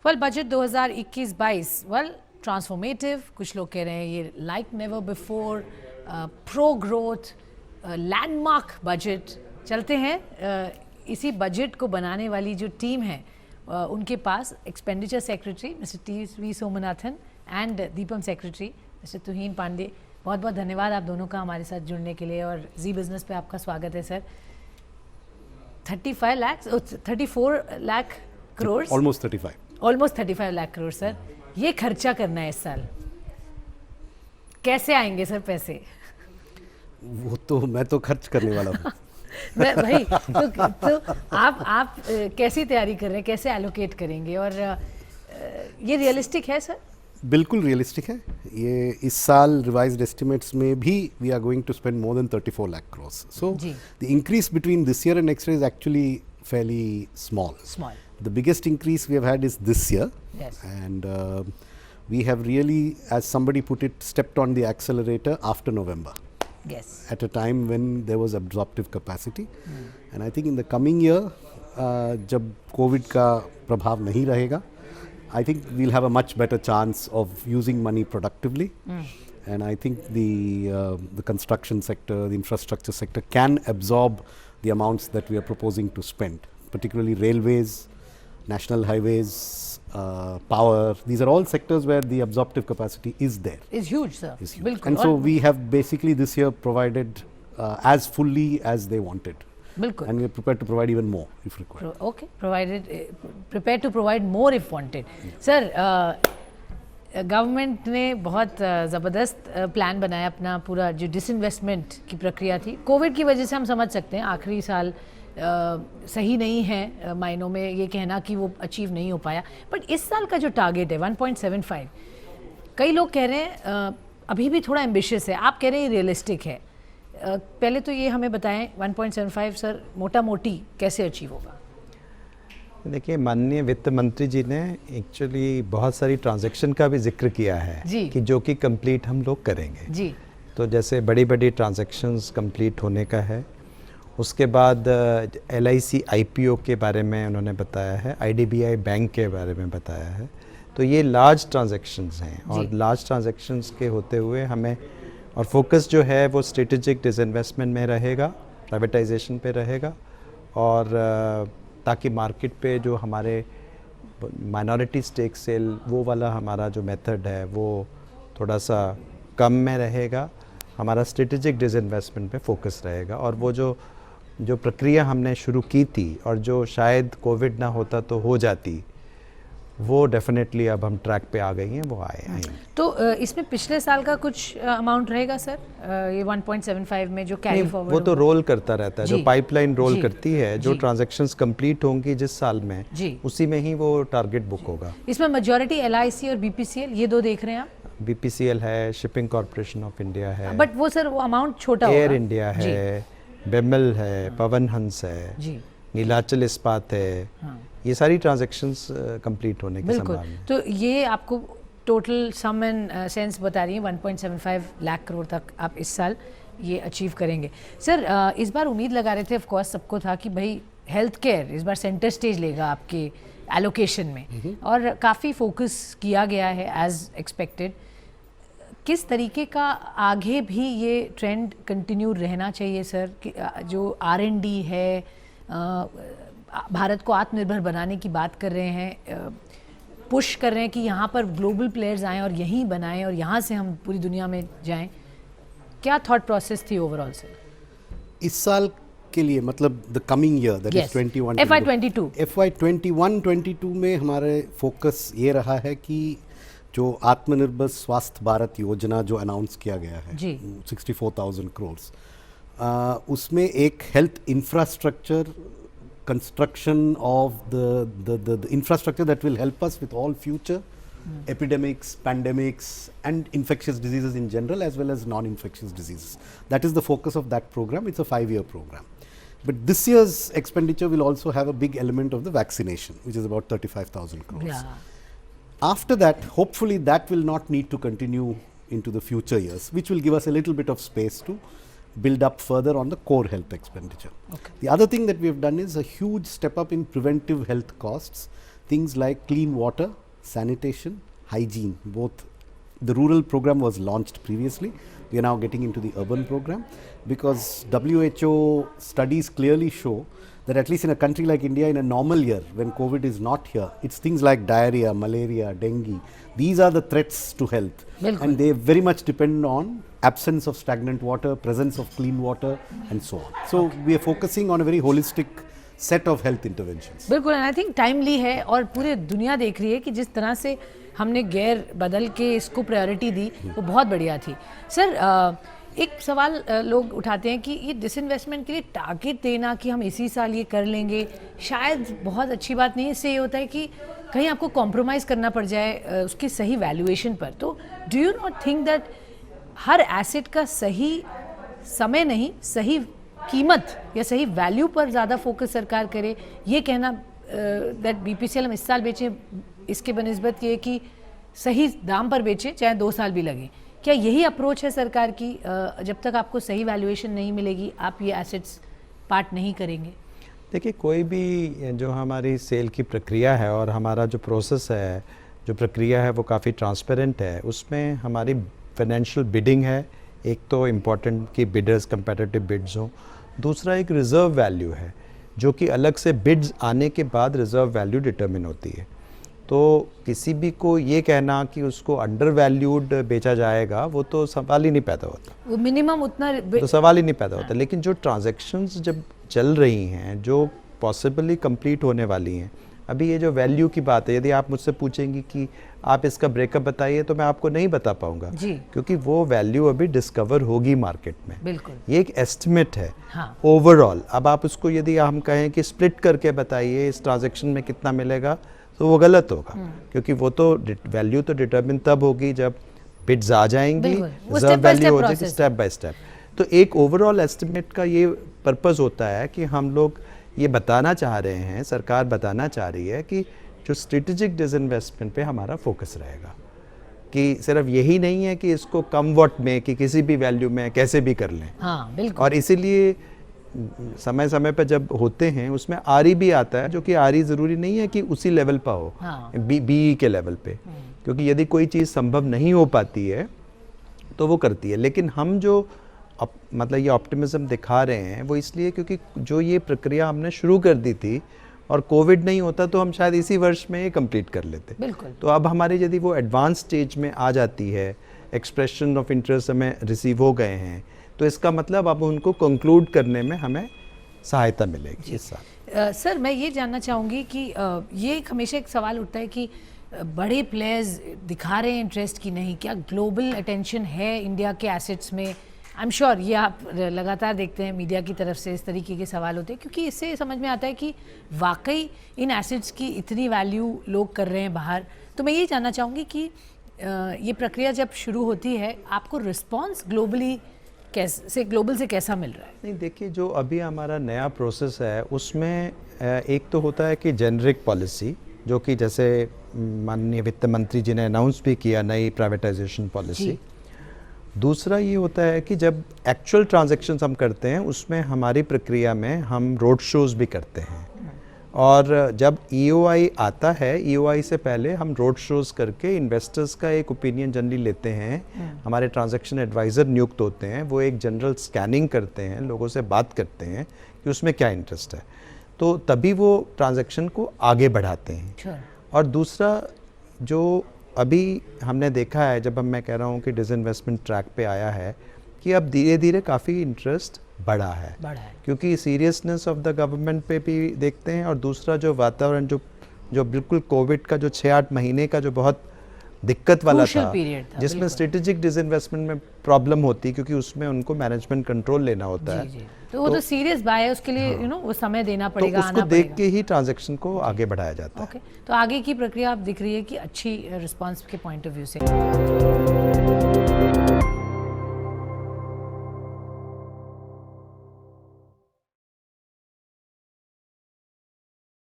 Well budget 2021-22 well transformative, कुछ लोग कह रहे हैं ये like never before, pro growth, landmark budget. चलते हैं इसी बजट को बनाने वाली जो टीम है उनके पास expenditure secretary mister T Somanathan and DIPAM secretary mister Tuhin Pandey. बहुत बहुत धन्यवाद आप दोनों का हमारे साथ जुड़ने के लिए और जी बिजनेस पे आपका स्वागत है sir. 34 lakh crore, almost 35 lakh crore sir, ये खर्चा करना है इस साल, कैसे आएंगे सर पैसे? वो तो मैं तो खर्च करने वाला हूँ। भाई तो आप कैसी तैयारी कर रहे हैं, कैसे एलोकेट करेंगे और ये रियलिस्टिक है सर? बिल्कुल रियलिस्टिक है। ये इस साल रिवाइज्ड एस्टिमेट्स में भी we are going to spend more than 34 lakh crore. So the increase between this year and next year is actually fairly small. The biggest increase we have had is this year. Yes. And we have really, as somebody put it, stepped on the accelerator after November. Yes. At a time when there was absorptive capacity. And I think in the coming year, जब COVID का प्रभाव नहीं रहेगा, I think we'll have a much better chance of using money productively. And I think the construction sector, the infrastructure sector can absorb the amounts that we are proposing to spend, particularly railways, national highways, power. These are all sectors where the absorptive capacity is there. Is huge, sir. Is huge. And so we have basically this year provided as fully as they wanted. Bilkul. And we are prepared to provide even more if required. Okay, prepared to provide more if wanted. Yes. Sir, government ने बहुत ज़बरदस्त plan बनाया अपना, पूरा जो disinvestment की प्रक्रिया थी कोविड की वजह से हम समझ सकते हैं आखिरी साल सही नहीं है मायनों में ये कहना कि वो अचीव नहीं हो पाया, बट इस साल का जो टारगेट है 1.75, कई लोग कह रहे हैं अभी भी थोड़ा एम्बिशियस है, आप कह रहे हैं रियलिस्टिक है। पहले तो ये हमें बताएं 1.75 सर मोटा मोटी कैसे अचीव होगा? देखिए, माननीय वित्त मंत्री जी ने एक्चुअली बहुत सारी ट्रांजैक्शन का भी जिक्र किया है कि जो कि कंप्लीट हम लोग करेंगे जी। तो जैसे बड़ी बड़ी ट्रांजैक्शंस कंप्लीट होने का है, उसके बाद LIC IPO के बारे में उन्होंने बताया है, IDBI बैंक के बारे में बताया है। तो ये लार्ज ट्रांजैक्शंस हैं और लार्ज ट्रांजैक्शंस के होते हुए हमें और फोकस जो है वो स्ट्रेटेजिक डिसइन्वेस्टमेंट में रहेगा, प्राइवेटाइजेशन पे रहेगा और ताकि मार्केट पे जो हमारे माइनॉरिटी स्टेक सेल वो वाला हमारा जो मेथड है वो थोड़ा सा कम में रहेगा, हमारा स्ट्रेटेजिक डिसइन्वेस्टमेंट पे फोकस रहेगा। और वो जो प्रक्रिया हमने शुरू की थी और जो शायद कोविड ना होता तो हो जाती, वो डेफिनेटली अब हम ट्रैक पे आ गई हैं, वो आएंगे। तो इसमें पिछले साल का कुछ अमाउंट रहेगा सर ये 1.75 में जो कैरी फॉरवर्ड? वो तो रोल करता रहता है, जो पाइपलाइन रोल करती है, जो ट्रांजैक्शंस कंप्लीट होंगी जिस साल में उसी में ही वो टारगेट बुक होगा। इसमें मेजॉरिटी LIC और BPCL ये दो देख रहे हैं आप? BPCL है, शिपिंग कॉर्पोरेशन ऑफ इंडिया है, बट वो सर वो अमाउंट छोटा होगा। एयर इंडिया है, बेमल है, पवन हंस है, नीलाचल इस्पात है, ये सारी ट्रांजैक्शंस कंप्लीट होने की संभावना। तो ये आपको टोटल सम एंड सेंस बता रही है 1.75 लाख करोड़ तक आप इस साल ये अचीव करेंगे। सर इस बार उम्मीद लगा रहे थे, ऑफ कोर्स सबको था कि भाई हेल्थ केयर इस बार सेंटर स्टेज लेगा आपके एलोकेशन में और काफ़ी फोकस किया गया है एज एक्सपेक्टेड। किस तरीके का आगे भी ये ट्रेंड कंटिन्यू रहना चाहिए सर कि जो R&D है, भारत को आत्मनिर्भर बनाने की बात कर रहे हैं, पुश कर रहे हैं कि यहाँ पर ग्लोबल प्लेयर्स आएँ और यहीं बनाएं और यहाँ से हम पूरी दुनिया में जाएं, क्या थॉट प्रोसेस थी ओवरऑल सर इस साल के लिए? मतलब the coming year that is 21-22 FY 21-22 में हमारे फोकस ये रहा है कि जो आत्मनिर्भर स्वास्थ्य भारत योजना जो अनाउंस किया गया है 64,000 करोड़, उसमें एक health infrastructure construction of the infrastructure that will help us with all future epidemics, pandemics and infectious diseases in general as well as non-infectious diseases. That is the focus of that program. It's a 5-year program. But this year's expenditure will also have a big element of the vaccination, which is about 35,000 crores. Yeah. After that, hopefully that will not need to continue into the future years, which will give us a little bit of space to build up further on the core health expenditure. Okay. The other thing that we have done is a huge step up in preventive health costs. things like clean water, sanitation, hygiene. Both the rural program was launched previously. We are now getting into the urban program because WHO studies clearly show that at least in a country like India, in a normal year, when COVID is not here, it's things like diarrhea, malaria, dengue. These are the threats to health. Bilkul. And they very much depend on absence of stagnant water, presence of clean water, and so on. So we are focusing on a very holistic set of health interventions. बिल्कुल, and I think timely है और पूरी दुनिया देख रही है कि जिस तरह से हमने गेयर बदल के इसको प्रायोरिटी दी वो बहुत बढ़िया थी। सर एक सवाल लोग उठाते हैं कि ये डिसइन्वेस्टमेंट के लिए टारगेट देना कि हम इसी साल ये कर लेंगे शायद बहुत अच्छी बात नहीं है। इससे ये होता है कि कहीं आपको कॉम्प्रोमाइज़ करना पड़ जाए उसकी सही वैल्यूएशन पर। तो do you not think that her asset का सही समय नहीं, सही कीमत या सही वैल्यू पर ज़्यादा फोकस सरकार करे? ये कहना दैट बीपीसीएल हम इस साल बेचें इसके बनिस्बत ये कि सही दाम पर बेचें चाहे 2 साल भी लगे, क्या यही अप्रोच है सरकार की? जब तक आपको सही वैल्यूएशन नहीं मिलेगी आप ये एसेट्स पार्ट नहीं करेंगे? देखिए, कोई भी जो हमारी सेल की प्रक्रिया है और हमारा जो प्रोसेस है, जो प्रक्रिया है वो काफ़ी ट्रांसपेरेंट है। उसमें हमारी फाइनेंशियल बिडिंग है, एक तो इम्पॉर्टेंट कि बिडर्स कंपेटिटिव बिड्स हों, दूसरा एक रिज़र्व वैल्यू है जो कि अलग से बिड्स आने के बाद रिज़र्व वैल्यू डिटरमिन होती है। तो किसी भी को ये कहना कि उसको अंडर वैल्यूड बेचा जाएगा वो तो सवाल ही नहीं पैदा होता, वो मिनिमम उतना तो सवाल ही नहीं पैदा होता। लेकिन जो ट्रांजैक्शंस जब चल रही हैं, जो पॉसिबली कंप्लीट होने वाली हैं, अभी ये जो वैल्यू की बात है, यदि आप मुझसे पूछेंगी कि आप इसका ब्रेकअप बताइए तो मैं आपको नहीं बता पाऊंगा, क्योंकि वो वैल्यू अभी डिस्कवर होगी मार्केट में। बिल्कुल, ये एक एस्टिमेट है हाँ। ओवरऑल। अब आप उसको यदि हम कहें कि स्प्लिट करके बताइए इस ट्रांजैक्शन में कितना मिलेगा तो वो गलत होगा, क्योंकि वो तो वैल्यू तो डिटरमिन तब होगी जब बिड्स आ जाएंगी, रिजर्व वैल्यू हो जाएगी स्टेप बाय स्टेप। तो एक ओवरऑल एस्टिमेट का ये पर्पस होता है कि हम लोग ये बताना चाह रहे हैं, सरकार बताना चाह रही है कि जो स्ट्रेटेजिक डिसइन्वेस्टमेंट पे हमारा फोकस रहेगा, कि सिर्फ यही नहीं है कि इसको कम वॉट में कि किसी भी वैल्यू में कैसे भी कर लें। हाँ, बिल्कुल। और इसीलिए समय समय पर जब होते हैं उसमें आरई भी आता है, जो कि आरई ज़रूरी नहीं है कि उसी लेवल पर हो, हाँ। बीई के लेवल पे, क्योंकि यदि कोई चीज़ संभव नहीं हो पाती है तो वो करती है। लेकिन हम जो मतलब ये ऑप्टिमिज्म दिखा रहे हैं वो इसलिए क्योंकि जो ये प्रक्रिया हमने शुरू कर दी थी और कोविड नहीं होता तो हम शायद इसी वर्ष में ये कंप्लीट कर लेते। बिल्कुल। तो अब हमारी यदि वो एडवांस स्टेज में आ जाती है, एक्सप्रेशन ऑफ इंटरेस्ट हमें रिसीव हो गए हैं, तो इसका मतलब अब उनको कंक्लूड करने में हमें सहायता मिलेगी इस साल। सर मैं ये जानना चाहूँगी कि ये हमेशा एक सवाल उठता है कि बड़े प्लेयर्स दिखा रहे हैं इंटरेस्ट की नहीं, क्या ग्लोबल अटेंशन है इंडिया के एसेट्स में? आई एम श्योर ये आप लगातार देखते हैं, मीडिया की तरफ से इस तरीके के सवाल होते हैं, क्योंकि इससे समझ में आता है कि वाकई इन एसेट्स की इतनी वैल्यू लोग कर रहे हैं बाहर। तो मैं ये जानना चाहूँगी कि ये प्रक्रिया जब शुरू होती है आपको रिस्पॉन्स ग्लोबल से कैसा मिल रहा है? नहीं, देखिए, जो अभी हमारा नया प्रोसेस है उसमें एक तो होता है कि जेनरिक पॉलिसी, जो कि जैसे माननीय वित्त मंत्री जी ने अनाउंस भी किया, नई प्राइवेटाइजेशन पॉलिसी। दूसरा ये होता है कि जब एक्चुअल ट्रांजैक्शंस हम करते हैं उसमें हमारी प्रक्रिया में हम रोड शोज़ भी करते हैं, और जब ईओआई आता है, ईओआई से पहले हम रोड शोज़ करके इन्वेस्टर्स का एक ओपिनियन जनरली लेते हैं। हमारे ट्रांजैक्शन एडवाइज़र नियुक्त होते हैं, वो एक जनरल स्कैनिंग करते हैं, लोगों से बात करते हैं कि उसमें क्या इंटरेस्ट है, तो तभी वो ट्रांजैक्शन को आगे बढ़ाते हैं। और दूसरा जो अभी हमने देखा है, जब मैं कह रहा हूँ कि डिसइन्वेस्टमेंट ट्रैक पे आया है, कि अब धीरे धीरे काफ़ी इंटरेस्ट बढ़ा है, क्योंकि सीरियसनेस ऑफ द गवर्नमेंट पे भी देखते हैं, और दूसरा जो वातावरण जो बिल्कुल कोविड का जो 6-8 महीने का जो बहुत दिक्कत वाला था, जिसमें स्ट्रेटेजिक डिसइन्वेस्टमेंट में प्रॉब्लम होती, क्योंकि उसमें उनको मैनेजमेंट कंट्रोल लेना होता है। तो वो तो सीरियस बाय है, उसके लिए वो समय देना पड़ेगा, तो उसको देख के ही ट्रांजैक्शन को आगे बढ़ाया जाता है। तो आगे की प्रक्रिया आप दिख रही है कि अच्छी रिस्पांस के पॉइंट ऑफ व्यू से।